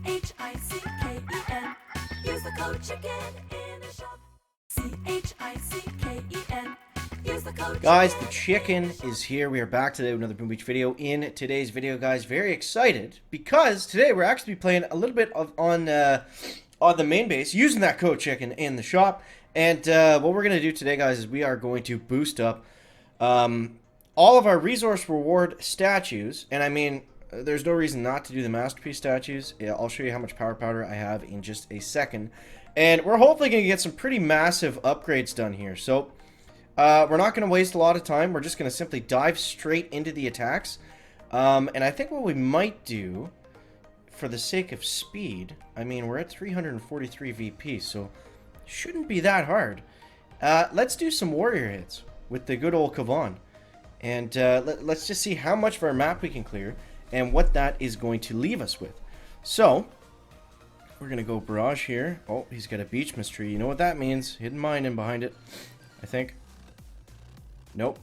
CHICKEN. Use the code chicken in the shop. CHICKEN. Use the code Guys, the chicken is here. We are back today with another Boom Beach video. In today's video, guys, very excited because today we're actually playing a little bit of on the main base using that code chicken in the shop. And what we're gonna do today, guys, is we are going to boost up all of our resource reward statues. And I mean, there's no reason not to do the masterpiece statues. Yeah, I'll show you how much power powder I have in just a second. And we're hopefully gonna get some pretty massive upgrades done here. So we're not going to waste a lot of time. We're just going to simply dive straight into the attacks. And I think what we might do, for the sake of speed, I mean, we're at 343 VP, so shouldn't be that hard. Let's do some warrior hits with the good old Kavan. And let's just see how much of our map we can clear and what that is going to leave us with. So, we're going to go barrage here. Oh, he's got a beach mystery. You know what that means. Hidden mine in behind it, I think. Nope.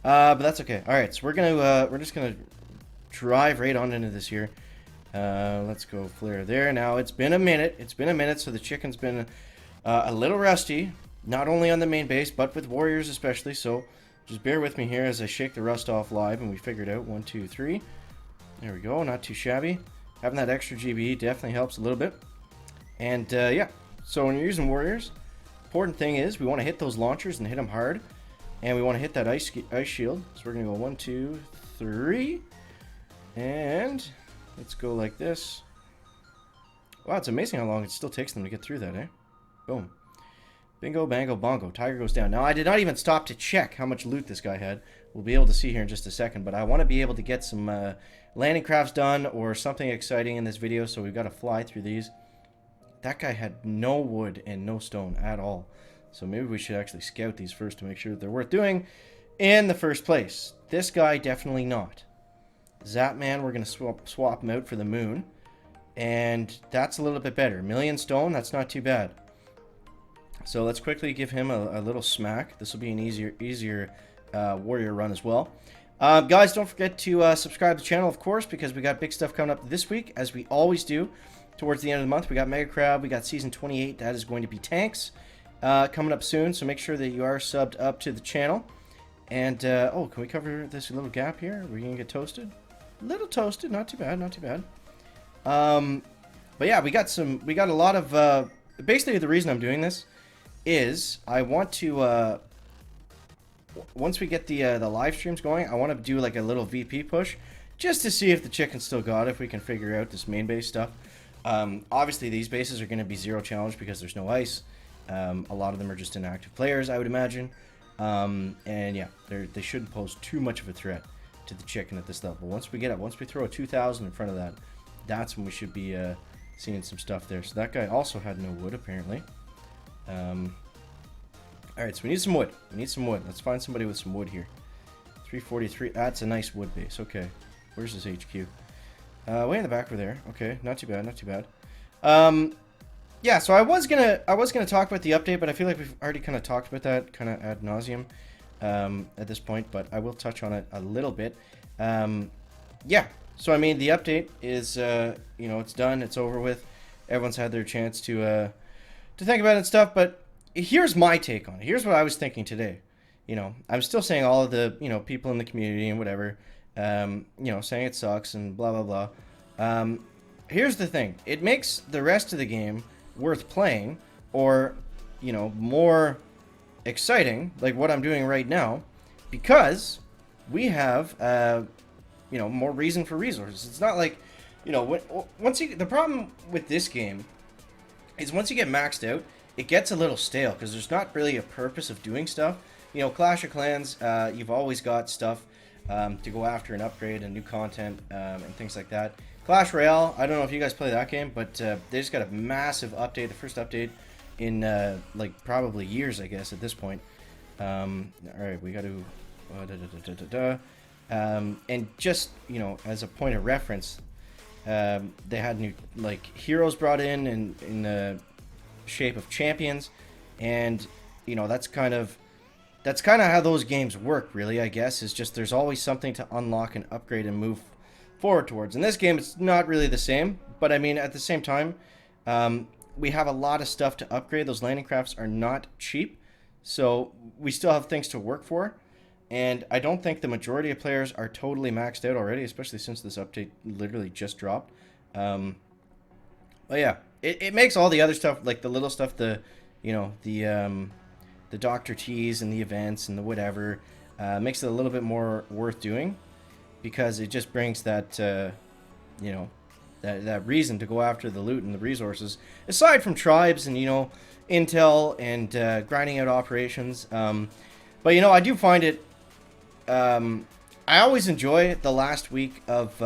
But that's okay. All right, so we're just gonna drive right on into this here. Let's go flare there. Now it's been a minute. So the chicken's been a little rusty, not only on the main base but with warriors especially. So just bear with me here as I shake the rust off live, and we figured out 1, 2, 3. There we go. Not too shabby. Having that extra GBE definitely helps a little bit. And yeah. So when you're using warriors, important thing is we want to hit those launchers and hit them hard. And we want to hit that ice shield. So we're going to go 1, 2, 3. And let's go like this. Wow, it's amazing how long it still takes them to get through that, eh? Boom. Bingo, bango, bongo. Tiger goes down. Now, I did not even stop to check how much loot this guy had. We'll be able to see here in just a second. But I want to be able to get some landing crafts done or something exciting in this video. So we've got to fly through these. That guy had no wood and no stone at all. So maybe we should actually scout these first to make sure that they're worth doing in the first place. This guy, definitely not. Zapman, we're going to swap him out for the moon. And that's a little bit better. Million stone, that's not too bad. So let's quickly give him a little smack. This will be an easier warrior run as well. Guys, don't forget to subscribe to the channel, of course, because we got big stuff coming up this week, as we always do. Towards the end of the month, we got Mega Crab, we got Season 28. That is going to be tanks. Coming up soon, so make sure that you are subbed up to the channel. And oh, can we cover this little gap here? We're gonna get toasted. A little toasted, not too bad, not too bad. But yeah, we got a lot of basically the reason I'm doing this is I want to once we get the live streams going, I want to do like a little VP push just to see if the chicken's still got it, if we can figure out this main base stuff. Obviously these bases are going to be zero challenge because there's no ice. A lot of them are just inactive players, I would imagine. And yeah, they shouldn't pose too much of a threat to the chicken at this level. Once we get up, once we throw a 2,000 in front of that, that's when we should be seeing some stuff there. So that guy also had no wood, apparently. Alright, so we need some wood. Let's find somebody with some wood here. 343. That's a nice wood base. Okay. Where's his HQ? Way in the back over there. Okay, not too bad, not too bad. Yeah, so I was gonna talk about the update, but I feel like we've already kind of talked about that kind of ad nauseum at this point. But I will touch on it a little bit. Yeah, so I mean the update is you know, it's done, it's over with. Everyone's had their chance to think about it and stuff. But here's my take on it. Here's what I was thinking today. You know, I'm still saying all of the people in the community and whatever, saying it sucks and blah blah blah. Here's the thing. It makes the rest of the game worth playing, or more exciting, like what I'm doing right now, because we have more reason for resources. It's not like the problem with this game is once you get maxed out, it gets a little stale because there's not really a purpose of doing stuff. Clash of Clans, you've always got stuff to go after and upgrade and new content and things like that. Clash Royale, I don't know if you guys play that game, but they just got a massive update, the first update in like probably years, I guess, at this point. Alright, we got to and just as a point of reference, they had new heroes brought in the shape of champions, and that's kind of how those games work, really. I guess is just there's always something to unlock and upgrade and move forward towards. In this game, it's not really the same, But I mean, at the same time, we have a lot of stuff to upgrade. Those landing crafts are not cheap, so we still have things to work for. And I don't think the majority of players are totally maxed out already, especially since this update literally just dropped. But yeah, it makes all the other stuff, like the little stuff, the Dr. T's and the events and the whatever, makes it a little bit more worth doing, because it just brings that, that reason to go after the loot and the resources, aside from tribes and, intel and grinding out operations. But, I do find it, I always enjoy the last week of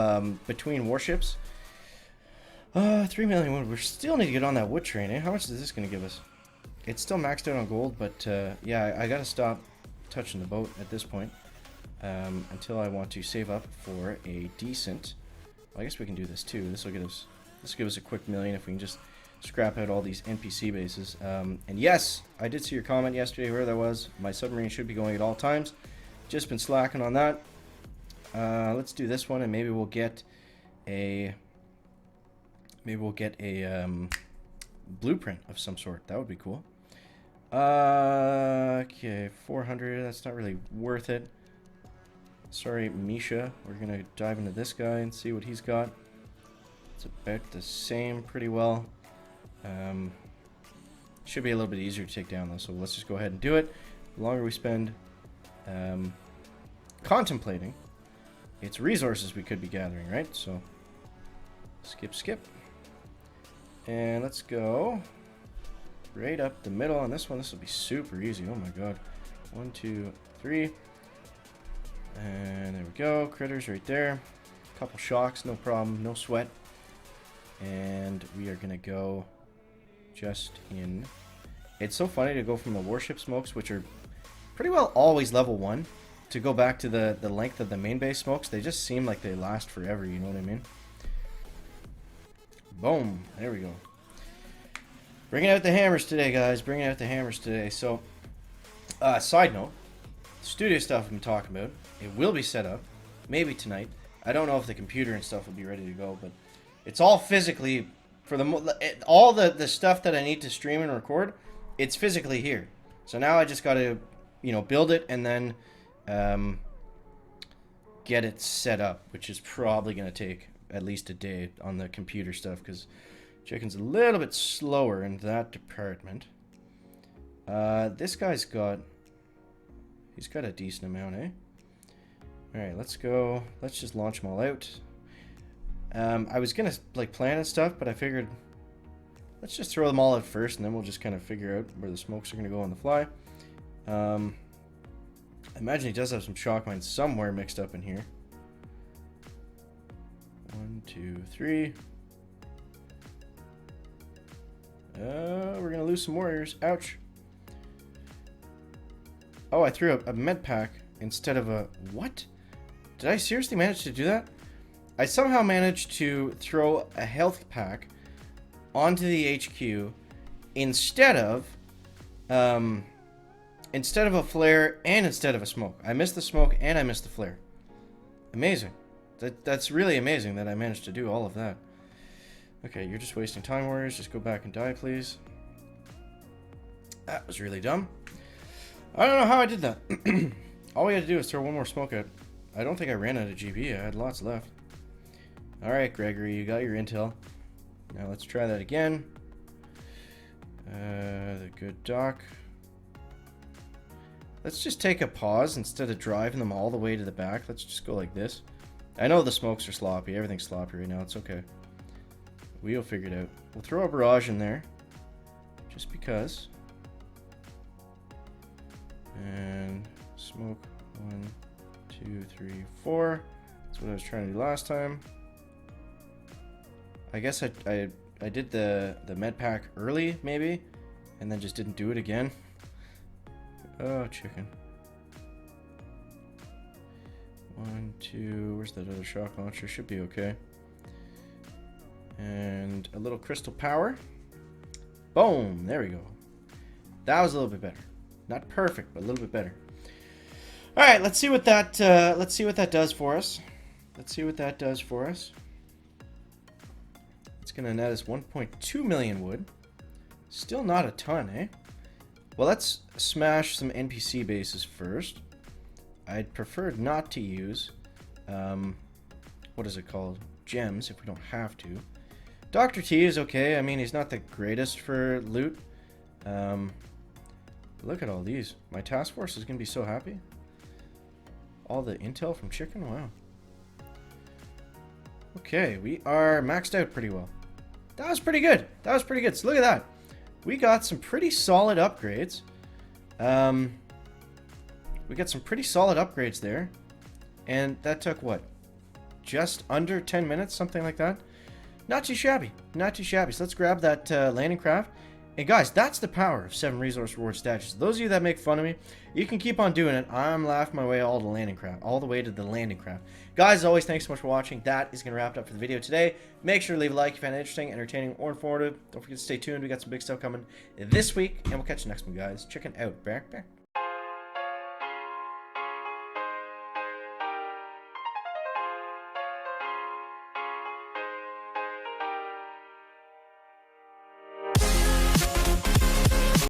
between warships. 3 million wood. We still need to get on that wood train, eh? How much is this going to give us? It's still maxed out on gold, but yeah, I got to stop touching the boat at this point until I want to save up for a decent... Well, I guess we can do this too. This will give us a quick million if we can just scrap out all these NPC bases. And yes, I did see your comment yesterday, where that was. My submarine should be going at all times. Just been slacking on that. Let's do this one, and maybe we'll get a blueprint of some sort. That would be cool. Okay, 400. That's not really worth it. Sorry, Misha. We're gonna dive into this guy and see what he's got. It's about the same, pretty well. Should be a little bit easier to take down though, so let's just go ahead and do it. The longer we spend contemplating, it's resources we could be gathering, right? So skip, and let's go right up the middle on this one. This will be super easy. Oh my god. 1, 2, 3, and there we go. Critters right there. Couple shocks, no problem, no sweat. And we are gonna go just in. It's so funny to go from the warship smokes, which are pretty well always level 1, to go back to the length of the main base smokes. They just seem like they last forever, you know what I mean? Boom, there we go. Bringing out the hammers today, guys. Bringing out the hammers today. So, side note, studio stuff I've been talking about, it will be set up, maybe tonight. I don't know if the computer and stuff will be ready to go, but it's all physically, for all the stuff that I need to stream and record, it's physically here. So now I just got to, build it and then get it set up, which is probably going to take at least a day on the computer stuff, because Chicken's a little bit slower in that department. This guy's got... He's got a decent amount, eh? Alright, let's go. Let's just launch them all out. I was gonna, plan and stuff, but I figured... Let's just throw them all out first, and then we'll just kind of figure out where the smokes are gonna go on the fly. I imagine he does have some shock mines somewhere mixed up in here. 1, 2, 3... we're gonna lose some warriors. Ouch. Oh, I threw a med pack instead of a... What? Did I seriously manage to do that? I somehow managed to throw a health pack onto the HQ instead of a flare and instead of a smoke. I missed the smoke and I missed the flare. Amazing. That's really amazing that I managed to do all of that. Okay, you're just wasting time, warriors. Just go back and die, please. That was really dumb. I don't know how I did that. All we had to do was throw one more smoke out. I don't think I ran out of GB. I had lots left. Alright, Gregory, you got your intel. Now let's try that again. The good dock. Let's just take a pause instead of driving them all the way to the back. Let's just go like this. I know the smokes are sloppy. Everything's sloppy right now. It's okay. We'll figure it out. We'll throw a barrage in there. Just because. And smoke. 1, 2, 3, 4. That's what I was trying to do last time. I guess I did the med pack early, maybe, and then just didn't do it again. Oh, chicken. 1, 2. Where's that other shock launcher? Should be okay. And a little crystal power. Boom! There we go. That was a little bit better. Not perfect, but a little bit better. All right, let's see what that does for us. Let's see what that does for us. Let's going to net us 1.2 million wood. Still not a ton, eh? Well, let's smash some NPC bases first. I'd prefer not to use, what is it called? Gems, if we don't have to. Dr. T is okay. I mean, he's not the greatest for loot. Look at all these. My task force is going to be so happy. All the intel from chicken, wow. Okay, we are maxed out pretty well. That was pretty good. That was pretty good. So look at that. We got some pretty solid upgrades. We got some pretty solid upgrades there. And that took what? Just under 10 minutes, something like that. Not too shabby. Not too shabby. So let's grab that landing craft. And guys, that's the power of 7 resource reward statues. Those of you that make fun of me, you can keep on doing it. I'm laughing my way all the way to the landing craft. Guys, as always, thanks so much for watching. That is going to wrap it up for the video today. Make sure to leave a like if you found it interesting, entertaining, or informative. Don't forget to stay tuned. We got some big stuff coming this week, and we'll catch you next one, guys. Chicken out. Back.